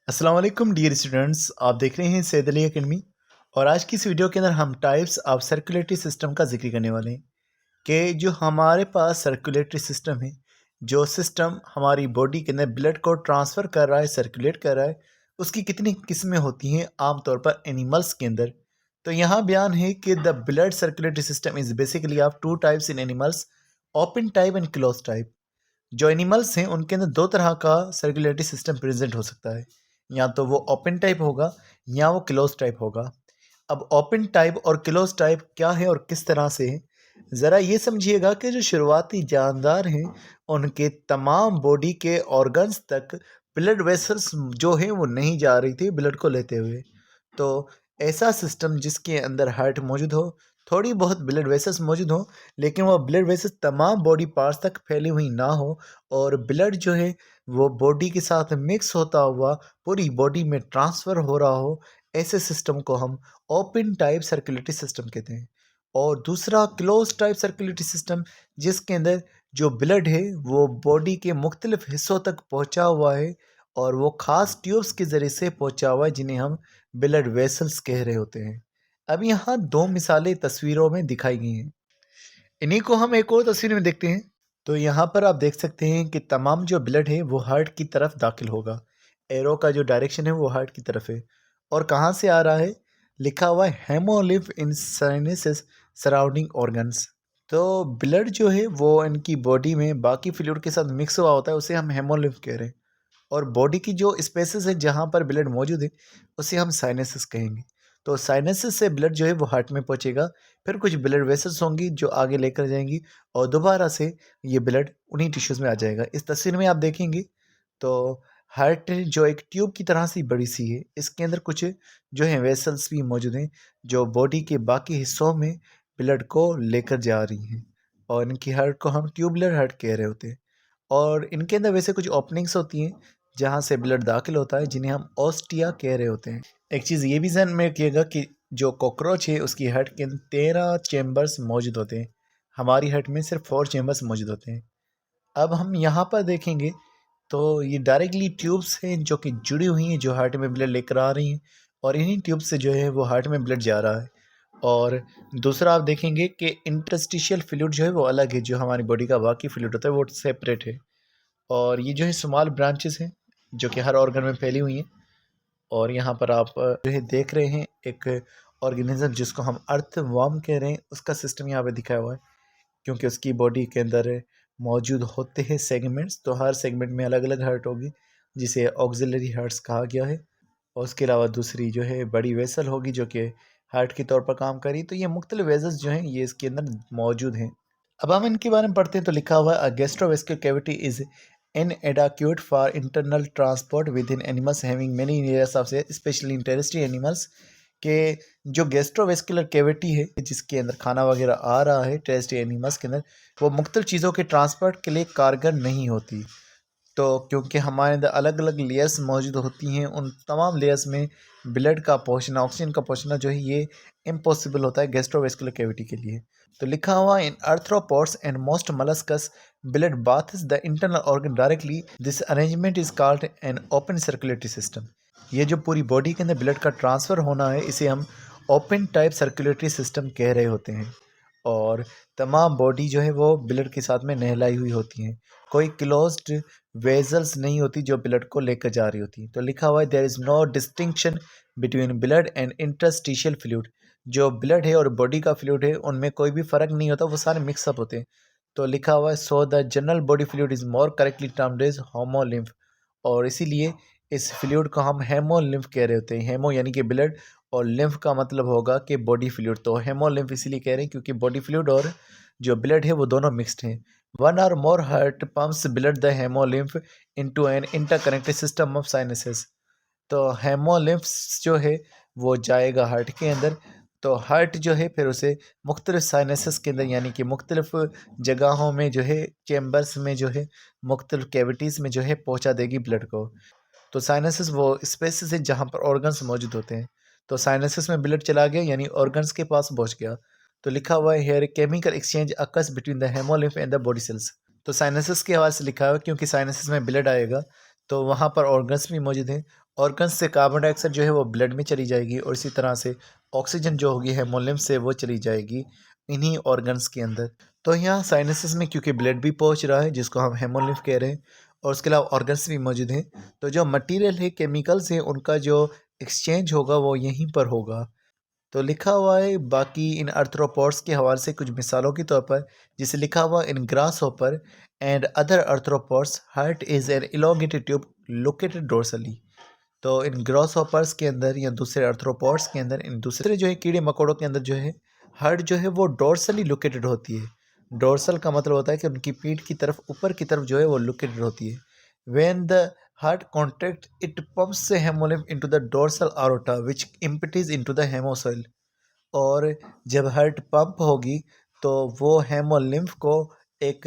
अस्सलाम वालेकुम dear students, आप देख रहे हैं सैद अली एकेडमी। और आज की इस वीडियो के अंदर हम टाइप्स ऑफ सर्कुलेटरी सिस्टम का जिक्र करने वाले हैं कि जो हमारे पास सर्कुलेटरी सिस्टम है, जो सिस्टम हमारी बॉडी के अंदर ब्लड को ट्रांसफ़र कर रहा है, सर्कुलेट कर रहा है, उसकी कितनी किस्में होती हैं आमतौर पर एनिमल्स के अंदर। तो यहाँ बयान है कि the blood circulatory system is basically of two types in animals, open type and close type. जो एनिमल्स हैं उनके अंदर दो तरह का सर्कुलेटरी सिस्टम प्रेजेंट हो सकता है, या तो वो ओपन टाइप होगा या वो क्लोज टाइप होगा। अब ओपन टाइप और क्लोज टाइप क्या है और किस तरह से है, ज़रा ये समझिएगा कि जो शुरुआती जानदार हैं उनके तमाम बॉडी के ऑर्गन्स तक ब्लड वेसल्स जो है वो नहीं जा रही थी ब्लड को लेते हुए। तो ऐसा सिस्टम जिसके अंदर हार्ट मौजूद हो, थोड़ी बहुत ब्लड वेसल्स मौजूद हो, लेकिन वो ब्लड वेसल्स तमाम बॉडी पार्ट्स तक फैली हुई ना हो और ब्लड जो है वो बॉडी के साथ मिक्स होता हुआ पूरी बॉडी में ट्रांसफ़र हो रहा हो, ऐसे सिस्टम को हम ओपन टाइप सर्कुलेटरी सिस्टम कहते हैं। और दूसरा क्लोज टाइप सर्कुलेटरी सिस्टम, जिसके अंदर जो ब्लड है वो बॉडी के मुख्तलिफ हिस्सों तक पहुंचा हुआ है और वो ख़ास ट्यूब्स के ज़रिए से पहुंचा हुआ है जिन्हें हम ब्लड वेसल्स कह रहे होते हैं। अब यहाँ दो मिसालें तस्वीरों में दिखाई गई हैं, इन्हीं को हम एक और तस्वीर में देखते हैं। तो यहाँ पर आप देख सकते हैं कि तमाम जो ब्लड है वो हार्ट की तरफ दाखिल होगा। एरो का जो डायरेक्शन है वो हार्ट की तरफ है। और कहाँ से आ रहा है, लिखा हुआ है हेमोलिम्फ इन साइनसेस सराउंडिंग ऑर्गन्स। तो ब्लड जो है वो इनकी बॉडी में बाकी फ्लूइड के साथ मिक्स हुआ होता है, उसे हम हेमोलिम्फ कह रहे हैं। और बॉडी की जो स्पेसेस है जहाँ पर ब्लड मौजूद है उसे हम साइनसेस कहेंगे। तो साइनसेस से ब्लड जो है वो हार्ट में पहुँचेगा, फिर कुछ ब्लड वेसल्स होंगी जो आगे लेकर जाएंगी और दोबारा से ये ब्लड उन्हीं टिश्यूज़ में आ जाएगा। इस तस्वीर में आप देखेंगे तो हार्ट जो एक ट्यूब की तरह सी बड़ी सी है, इसके अंदर कुछ जो है वेसल्स भी मौजूद हैं जो बॉडी के बाकी हिस्सों में ब्लड को लेकर जा रही हैं, और इनकी हार्ट को हम ट्यूबुलर हार्ट कह रहे होते हैं। और इनके अंदर वैसे कुछ ओपनिंग्स होती हैं जहाँ से ब्लड दाखिल होता है, जिन्हें हम ओस्टिया कह रहे होते हैं। एक चीज़ ये भी ध्यान में रखिएगा कि जो कॉकरोच है उसकी हट के अंदर 13 चैम्बर्स मौजूद होते हैं, हमारी हट में सिर्फ 4 चैम्बर्स मौजूद होते हैं। अब हम यहाँ पर देखेंगे तो ये डायरेक्टली ट्यूब्स हैं जो कि जुड़ी हुई हैं, जो हार्ट में ब्लड लेकर आ रही हैं, और इन्हीं ट्यूब से जो है वो हार्ट में ब्लड जा रहा है। और दूसरा आप देखेंगे कि इंटरस्टिशियल फ्लूइड जो है वो अलग है, जो हमारी बॉडी का बाकी फ्लूइड होता है वो सेपरेट है। और ये जो है स्मॉल ब्रांचेस हैं जो कि हर ऑर्गन में फैली हुई हैं। और यहाँ पर आप जो है देख रहे हैं एक ऑर्गेनिज्म जिसको हम अर्थवर्म कह रहे हैं, उसका सिस्टम यहाँ पे दिखाया हुआ है, क्योंकि उसकी बॉडी के अंदर मौजूद होते हैं सेगमेंट्स, तो हर सेगमेंट में अलग अलग हार्ट होगी जिसे ऑक्सिलरी हार्ट्स कहा गया है। और उसके अलावा दूसरी जो है बड़ी वेसल होगी जो कि हार्ट के तौर पर काम करी। तो ये मुख्तलिफ वेसल्स जो हैं ये इसके अंदर मौजूद हैं। अब हम इनके बारे में पढ़ते हैं तो लिखा हुआ है gastrovascular cavity is inadequate for internal transport within animals having many layers of cells, especially in terrestrial animals। के जो गैस्ट्रोवेस्कुलर कैविटी है जिसके अंदर खाना वगैरह आ रहा है टेरेस्ट्रियल एनिमल्स के अंदर, वो मुख्तलिफ चीज़ों के ट्रांसपोर्ट के लिए कारगर नहीं होती। तो क्योंकि हमारे अंदर अलग अलग लेयर्स मौजूद होती हैं, उन तमाम लेयर्स में ब्लड का पहुंचना, ऑक्सीजन का पहुंचना जो है ये इम्पॉसिबल होता है गैस्ट्रोवेस्कुलर कैविटी के लिए। तो लिखा हुआ in arthropods and most molluscs blood baths the internal organ directly, this arrangement is called an open circulatory system. ये जो पूरी बॉडी के अंदर ब्लड का ट्रांसफ़र होना है इसे हम ओपन टाइप सर्कुलेटरी सिस्टम कह रहे होते हैं। और तमाम बॉडी जो है वो ब्लड के साथ में नहलाई हुई होती हैं, कोई क्लोज्ड वेजल्स नहीं होती जो ब्लड को लेकर जा रही होती। तो लिखा हुआ है there is no distinction between blood and interstitial fluid. जो ब्लड है और बॉडी का फ्लूइड है उनमें कोई भी फ़र्क नहीं होता, वो सारे मिक्सअप होते हैं। तो लिखा हुआ है so the general body fluid is more correctly termed as haemolymph. और इसीलिए इस फ्लूइड को हम हेमोलिम्फ कह रहे होते हैं। हेमो यानी कि ब्लड, और लिम्फ का मतलब होगा कि बॉडी फ्लूइड। तो हेमोलिम्फ इसीलिए कह रहे हैं क्योंकि बॉडी फ्लूइड और जो ब्लड है वो दोनों मिक्स्ड हैं। One or more heart pumps blood the haemolymph into an interconnected system of sinuses. तो हेमोलिम्फ्स जो है वो जाएगा हार्ट के अंदर, तो हार्ट जो है फिर उसे मुख्तलिफ साइनसेस के अंदर यानी कि मुख्तलिफ जगहों में जो है चैम्बर्स में जो है मुख्तलिफ कैविटीज़ में जो है पहुंचा देगी ब्लड को। तो साइनसेस वो स्पेसेस है जहाँ पर ऑर्गन्स मौजूद होते हैं। तो साइनसेस में ब्लड चला गया यानी ऑर्गन्स के पास पहुँच गया। तो लिखा हुआ है here chemical exchange occurs between the haemolymph and the body cells. तो साइनसेस के हवाले से लिखा हुआ है क्योंकि साइनसेस में ब्लड आएगा तो वहाँ पर ऑर्गन्स भी मौजूद हैं, ऑर्गन्स से कार्बन डाइऑक्साइड जो है वो ब्लड में चली जाएगी और इसी तरह से ऑक्सीजन जो होगी हेमोलिम्फ से वो चली जाएगी इन्हीं ऑर्गन्स के अंदर। तो यहाँ साइनसेस में क्योंकि ब्लड भी पहुँच रहा है जिसको हम हेमोलिम्फ कह रहे हैं और उसके अलावा ऑर्गन्स भी मौजूद हैं, तो जो मटेरियल है केमिकल्स हैं उनका जो एक्सचेंज होगा वो यहीं पर होगा। तो लिखा हुआ है बाकी इन अर्थ्रोपॉड्स के हवाले से कुछ मिसालों के तौर पर, जिसे लिखा हुआ in grasshopper and other arthropods heart is an elongated tube located dorsally. तो इन ग्रॉस हॉपर्स के अंदर या दूसरे अर्थ्रोपॉड्स के अंदर, इन दूसरे जो है कीड़े मकोड़ों के अंदर जो है हार्ट जो है वो डोर्सली लोकेटेड होती है। डोर्सल का मतलब होता है कि उनकी पीठ की तरफ ऊपर की तरफ जो है वो लोकेटेड होती है। When the heart contract it pumps haemolymph into the dorsal aorta which empties into the haemocoel. और जब हार्ट पंप होगी तो वो हेमोलिम्फ को एक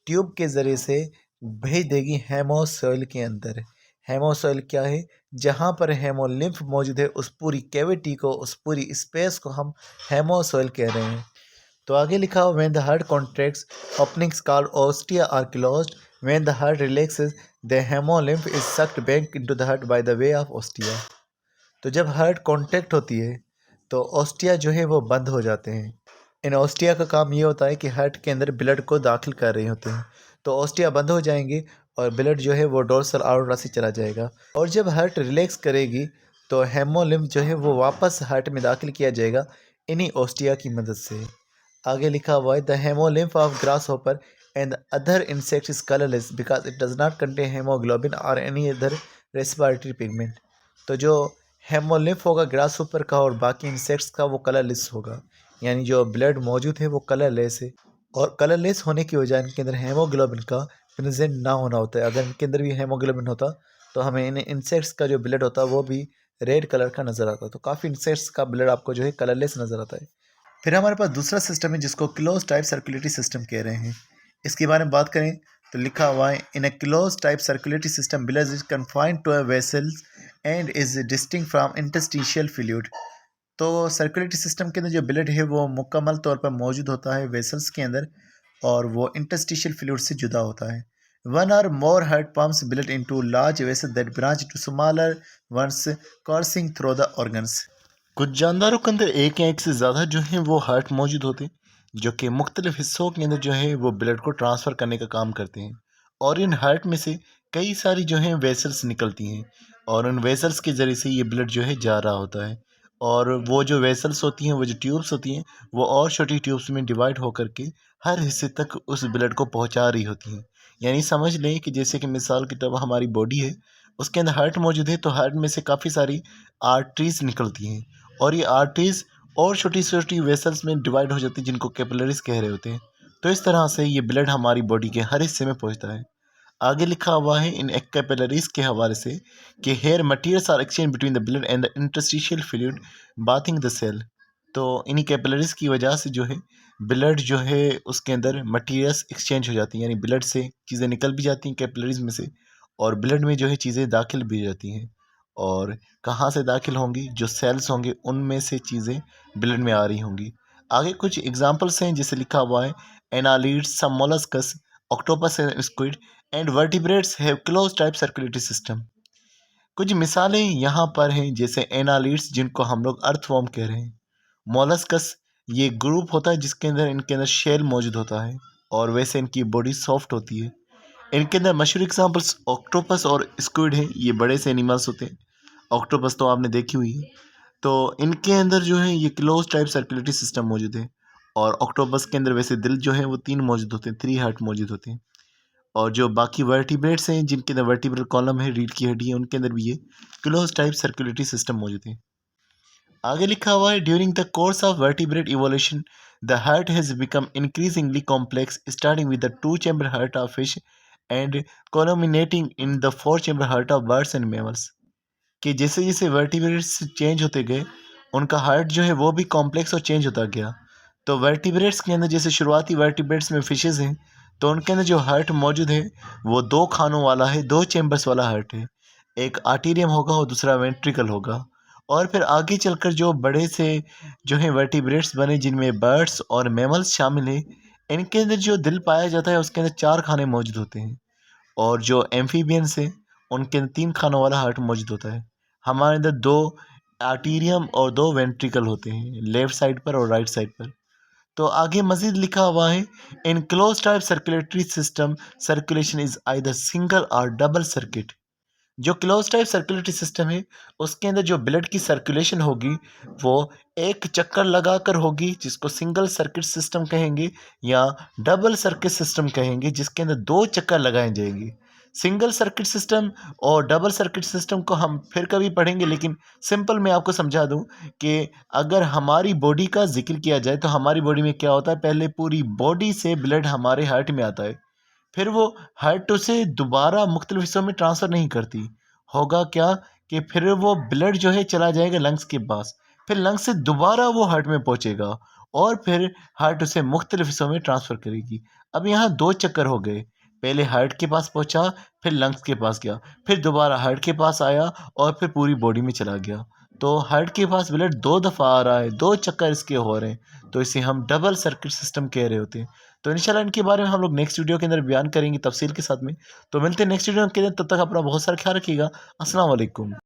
ट्यूब के ज़रिए से भेज देगी हेमोसोइल के अंदर। हेमोसोइल क्या है? जहाँ पर हेमोलिम्फ मौजूद है उस पूरी कैविटी को, उस पूरी स्पेस को हम हेमोसोइल कह रहे हैं। तो आगे लिखा हो when the heart contracts openings called ostia are closed, when the heart relaxes the haemolymph is sucked back into the heart by the way of ostia. तो जब हार्ट कॉन्टैक्ट होती है तो ओस्टिया जो है वो बंद हो जाते हैं। इन ओस्टिया का काम ये होता है कि हार्ट के अंदर ब्लड को दाखिल कर रहे होते हैं। तो ओस्टिया बंद हो जाएंगे और ब्लड जो है वो डोर्सल आउटरा से चला जाएगा। और जब हार्ट रिलैक्स करेगी तो हेमोलिम्फ जो है वो वापस हार्ट में दाखिल किया जाएगा इन्हीं ओस्टिया की मदद से। आगे लिखा हुआ है the haemolymph of grass hopper and other insect is colourless because it does not contain haemoglobin और एनी अदर रेस्पिरेटरी पिगमेंट। तो जो हेमोलिम्फ होगा ग्रास हॉपर का और बाकी इंसेक्ट्स का वो कलरलेस होगा, यानी जो ब्लड मौजूद है वो कलरलेस है। और कलरलेस होने की वजह इनके अंदर हेमोग्लोबिन का प्रेजेंट ना होना होता है। अगर इनके अंदर भी हेमोग्लोबिन होता तो हमें इन इंसेक्ट्स का जो ब्लड होता वो भी रेड कलर का नज़र आता। तो काफ़ी इंसेक्ट्स का ब्लड आपको जो है कलरलेस नज़र आता है। फिर हमारे पास दूसरा सिस्टम है जिसको क्लोज टाइप सर्कुलेटरी सिस्टम कह रहे हैं। इसके बारे में बात करें तो लिखा हुआ है in a closed type circulatory system blood is confined to a vessels and is distinct from interstitial fluid. तो सर्कुलेटरी सिस्टम के अंदर जो ब्लड है वो मुकम्मल तौर पर मौजूद होता है वेसल्स के अंदर और वो इंटरस्टिशियल फ्लूइड से जुदा होता है। One or more heart pumps blood into large vessel that branch to smaller ones coursing through the organs। कुछ जानदारों के अंदर एक या एक से ज़्यादा जो है वो हार्ट मौजूद होते हैं जो कि मुख्तलिफ हिस्सों के अंदर जो है वो ब्लड को ट्रांसफ़र करने का काम करते हैं। और इन हार्ट में से कई सारी जो हैं वेसल्स निकलती हैं और उन वेसल्स के ज़रिए से ये ब्लड जो है जा रहा होता है। और वो जो वेसल्स होती हैं, वो जो ट्यूब्स होती हैं, वो और छोटी ट्यूब्स में डिवाइड होकर के हर हिस्से तक उस ब्लड को पहुंचा रही होती हैं। यानी समझ लें कि जैसे कि मिसाल की तरह हमारी बॉडी है, उसके अंदर हार्ट मौजूद है तो हार्ट में से काफ़ी सारी आर्टरीज निकलती हैं और ये आर्टरीज और छोटी छोटी वेसल्स में डिवाइड हो जाती है जिनको कैपिलरीज कह रहे होते हैं। तो इस तरह से ये ब्लड हमारी बॉडी के हर हिस्से में पहुंचता है। आगे लिखा हुआ है इन कैपिलरीज के हवाले से कि here materials are exchange between the blood and the interstitial fluid bathing the cell. तो इन्हीं कैपिलरीज की वजह से जो है ब्लड जो है उसके अंदर मटीरियल्स एक्सचेंज हो जाती हैं, यानी ब्लड से चीज़ें निकल भी जाती हैं कैपिलरीज में से और ब्लड में जो है चीज़ें दाखिल भी हो जाती हैं। और कहाँ से दाखिल होंगी? जो सेल्स होंगे उनमें से चीज़ें ब्लड में आ रही होंगी। आगे कुछ एग्जांपल्स हैं जैसे लिखा हुआ है annelids, some molluscs, octopus and squid and vertebrates have close type circulatory system. कुछ मिसालें यहाँ पर हैं जैसे एनालिड्स जिनको हम लोग अर्थवर्म कह रहे हैं। मोलस्कस ये ग्रुप होता है जिसके अंदर इनके अंदर शेल मौजूद होता है और वैसे इनकी बॉडी सॉफ्ट होती है। इनके अंदर मशहूर एग्जांपल्स ऑक्टोपस और स्क्विड हैं, ये बड़े से एनिमल्स होते हैं। ऑक्टोपस तो आपने देखी हुई है। तो इनके अंदर जो है ये क्लोज टाइप सर्कुलेटरी सिस्टम मौजूद है और ऑक्टोपस के अंदर वैसे दिल जो है वो 3 मौजूद होते हैं, 3 हार्ट मौजूद होते हैं। और जो बाकी वर्टिब्रेट्स हैं जिनके अंदर वर्टिब्रल कॉलम है, रीढ़ की हड्डी है, उनके अंदर भी ये क्लोज टाइप सर्कुलेटरी सिस्टम मौजूद है। आगे लिखा हुआ है during the course of vertebrate evolution the heart has become increasingly complex starting with the 2 chamber heart of fish and culminating in the 4 chamber heart of birds and mammals. कि जैसे जैसे vertebrates change होते गए उनका heart जो है वो भी कॉम्प्लेक्स और चेंज होता गया। तो वर्टिब्रेट्स के अंदर जैसे शुरुआती वर्टिब्रेट्स में फिशेज़ हैं तो उनके अंदर जो हार्ट मौजूद है वो 2 खानों वाला है, 2 चैम्बर्स वाला हार्ट है। एक आर्टेरियम होगा और दूसरा वेंट्रिकल होगा। और फिर आगे चलकर जो बड़े से जो है वर्टिब्रेट्स बने जिनमें बर्ड्स और मैमल्स शामिल हैं, इनके अंदर जो दिल पाया जाता है उसके अंदर 4 खाने मौजूद होते हैं। और जो एम्फीबियंस हैं उनके अंदर 3 खानों वाला हार्ट मौजूद होता है। हमारे अंदर 2 आर्टेरियम और 2 वेंट्रिकल होते हैं, लेफ्ट साइड पर और राइट साइड पर। तो आगे मज़ीद लिखा हुआ है, in closed type circulatory system circulation is either single or double circuit. जो क्लोज टाइप सर्कुलेटरी सिस्टम है उसके अंदर जो ब्लड की सर्कुलेशन होगी वो एक चक्कर लगाकर होगी, जिसको सिंगल सर्किट सिस्टम कहेंगे या डबल सर्किट सिस्टम कहेंगे, जिसके अंदर 2 चक्कर लगाए जाएंगे। सिंगल सर्किट सिस्टम और डबल सर्किट सिस्टम को हम फिर कभी पढ़ेंगे, लेकिन सिंपल मैं आपको समझा दूं कि अगर हमारी बॉडी का जिक्र किया जाए तो हमारी बॉडी में क्या होता है, पहले पूरी बॉडी से ब्लड हमारे हार्ट में आता है, फिर वो हार्ट उसे दोबारा मुख्तलिफ हिस्सों में ट्रांसफ़र नहीं करती। होगा क्या कि फिर वो ब्लड जो है चला जाएगा लंग्स के पास, फिर लंग्स से दोबारा वो हार्ट में पहुँचेगा और फिर हार्ट उसे मुख्तलिफ हिस्सों में ट्रांसफ़र करेगी। अब यहाँ 2 चक्कर हो गए, पहले हार्ट के पास पहुँचा, फिर लंग्स के पास गया, फिर दोबारा हार्ट के पास आया और फिर पूरी बॉडी में चला गया। तो हार्ट के पास ब्लड 2 दफ़ा आ रहा है, 2 चक्कर इसके हो रहे हैं, तो इसे हम डबल सर्किट सिस्टम कह रहे होते हैं। तो इंशाल्लाह इनके बारे में हम लोग नेक्स्ट वीडियो के अंदर बयान करेंगे तफसील के साथ में। तो मिलते हैं नेक्स्ट वीडियो के अंदर, तब तक अपना बहुत सारा ख्याल रखिएगा। अस्सलाम वालेकुम।